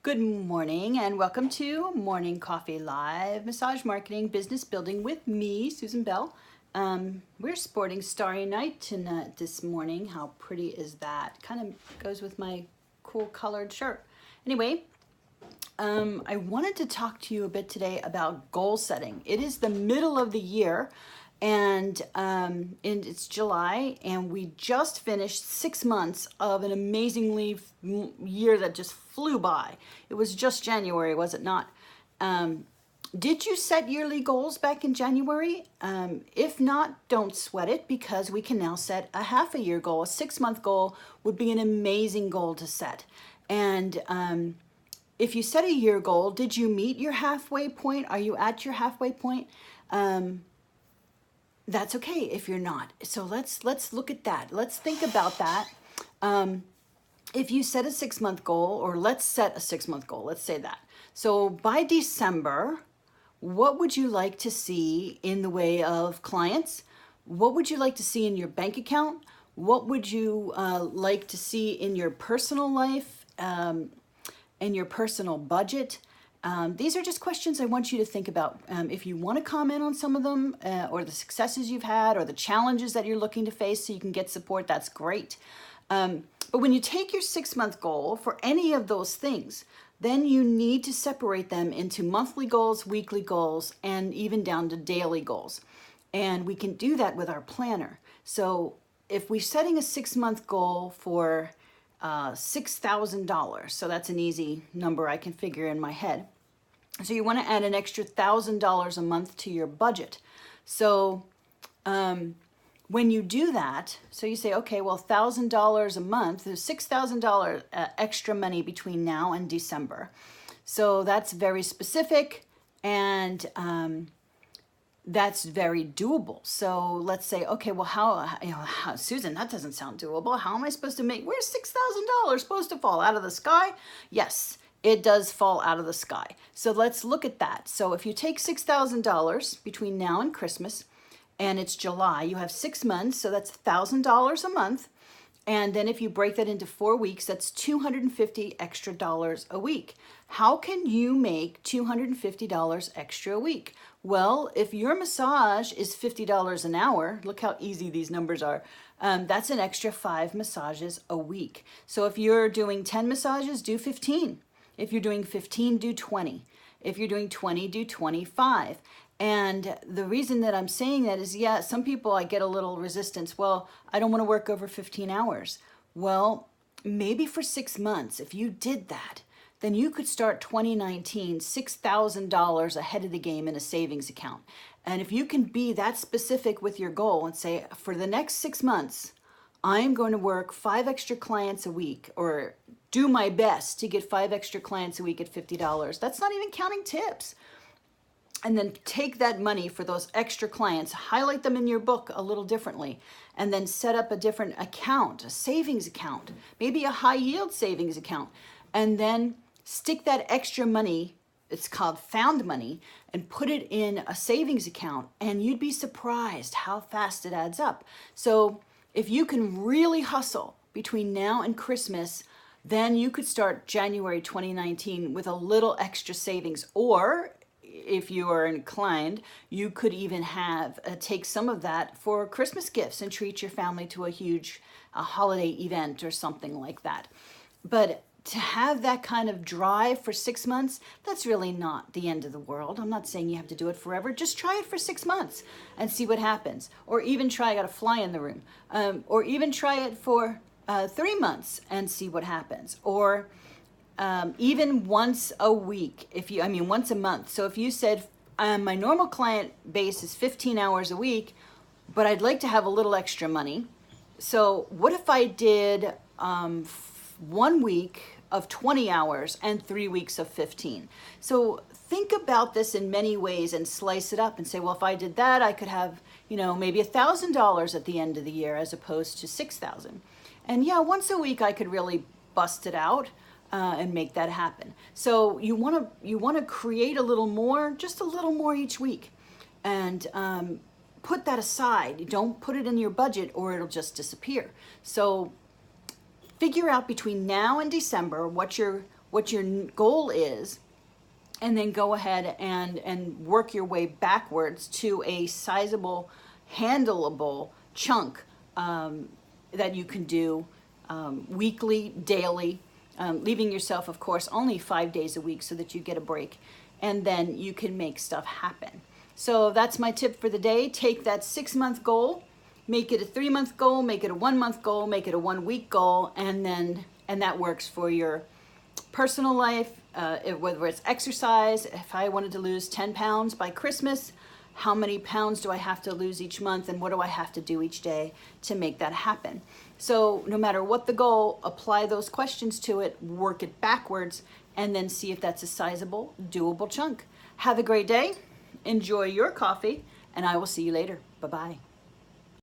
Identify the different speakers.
Speaker 1: Good morning and welcome to Morning Coffee Live, Massage Marketing, Business Building with me, Susan Bell. We're sporting Starry Night tonight this morning. How pretty is that? Kind of goes with my cool colored shirt. Anyway, I wanted to talk to you a bit today about goal setting. It is the middle of the year and it's July, and we just finished 6 months of an amazingly year that just flew by. It was just January, was it not? Did you set yearly goals back in January? If not, don't sweat it, because we can now set a half a year goal. A 6-month goal would be an amazing goal to set. And if you set a year goal, did you meet your halfway point? Are you at your halfway point? That's okay if you're not. So let's look at that. Let's think about that. If you set a 6-month goal, or let's set a 6-month goal, let's say that. So by December, what would you like to see in the way of clients? What would you like to see in your bank account? What would you like to see in your personal life, in your personal budget? These are just questions I want you to think about. If you want to comment on some of them, or the successes you've had, or the challenges that you're looking to face so you can get support, that's great. But when you take your 6-month goal for any of those things, then you need to separate them into monthly goals, weekly goals, and even down to daily goals. And we can do that with our planner. So if we're setting a 6-month goal for $6,000, so that's an easy number I can figure in my head. So you want to add an extra $1,000 a month to your budget. So when you do that, so you say, okay, well, $1,000 a month, there's $6,000 extra money between now and December. So that's very specific, and that's very doable. So let's say, okay, well, how, Susan, that doesn't sound doable. How am I supposed to make, where's $6,000 supposed to fall out of the sky? Yes, it does fall out of the sky. So let's look at that. So if you take $6,000 between now and Christmas, and it's July, you have 6 months, so that's $1,000 a month. And then if you break that into 4 weeks, that's $250 extra dollars a week. How can you make $250 extra a week? Well, if your massage is $50 an hour, look how easy these numbers are. That's an extra 5 massages a week. So if you're doing 10 massages, do 15. If you're doing 15, do 20. If you're doing 20, do 25. And the reason that I'm saying that is, yeah, some people, I get a little resistance. Well, I don't want to work over 15 hours. Well, maybe for 6 months, if you did that, then you could start 2019 $6,000 ahead of the game in a savings account. And if you can be that specific with your goal and say, for the next 6 months, I'm going to work 5 extra clients a week, or do my best to get 5 extra clients a week at $50. That's not even counting tips. And then take that money for those extra clients, highlight them in your book a little differently, and then set up a different account, a savings account, maybe a high yield savings account, and then stick that extra money, it's called found money, and put it in a savings account, and you'd be surprised how fast it adds up. So if you can really hustle between now and Christmas, then you could start January 2019 with a little extra savings. Or if you are inclined, you could even have take some of that for Christmas gifts and treat your family to a huge holiday event or something like that. But to have that kind of drive for 6 months, that's really not the end of the world. I'm not saying you have to do it forever. Just try it for 6 months and see what happens. Or even try, I got a fly in the room, or even try it for 3 months and see what happens. Or even once a week, once a month. So if you said, my normal client base is 15 hours a week, but I'd like to have a little extra money. So what if I did 1 week of 20 hours and 3 weeks of 15? So think about this in many ways and slice it up and say, well, if I did that, I could have, maybe $1,000 at the end of the year as opposed to 6,000. And yeah, once a week I could really bust it out. And make that happen. So you want to create a little more, just a little more each week, and put that aside. You don't put it in your budget, or it'll just disappear. So figure out between now and December what your what your goal is, and then go ahead and work your way backwards to a sizable, handleable chunk that you can do weekly, daily, leaving yourself, of course, only 5 days a week so that you get a break, and then you can make stuff happen. So that's my tip for the day. Take that 6-month goal, make it a 3-month goal, make it a 1-month goal, make it a 1-week goal, and that works for your personal life, whether it's exercise. If I wanted to lose 10 pounds by Christmas, how many pounds do I have to lose each month, and what do I have to do each day to make that happen? So no matter what the goal, apply those questions to it, work it backwards, and then see if that's a sizable, doable chunk. Have a great day. Enjoy your coffee, and I will see you later. Bye-bye.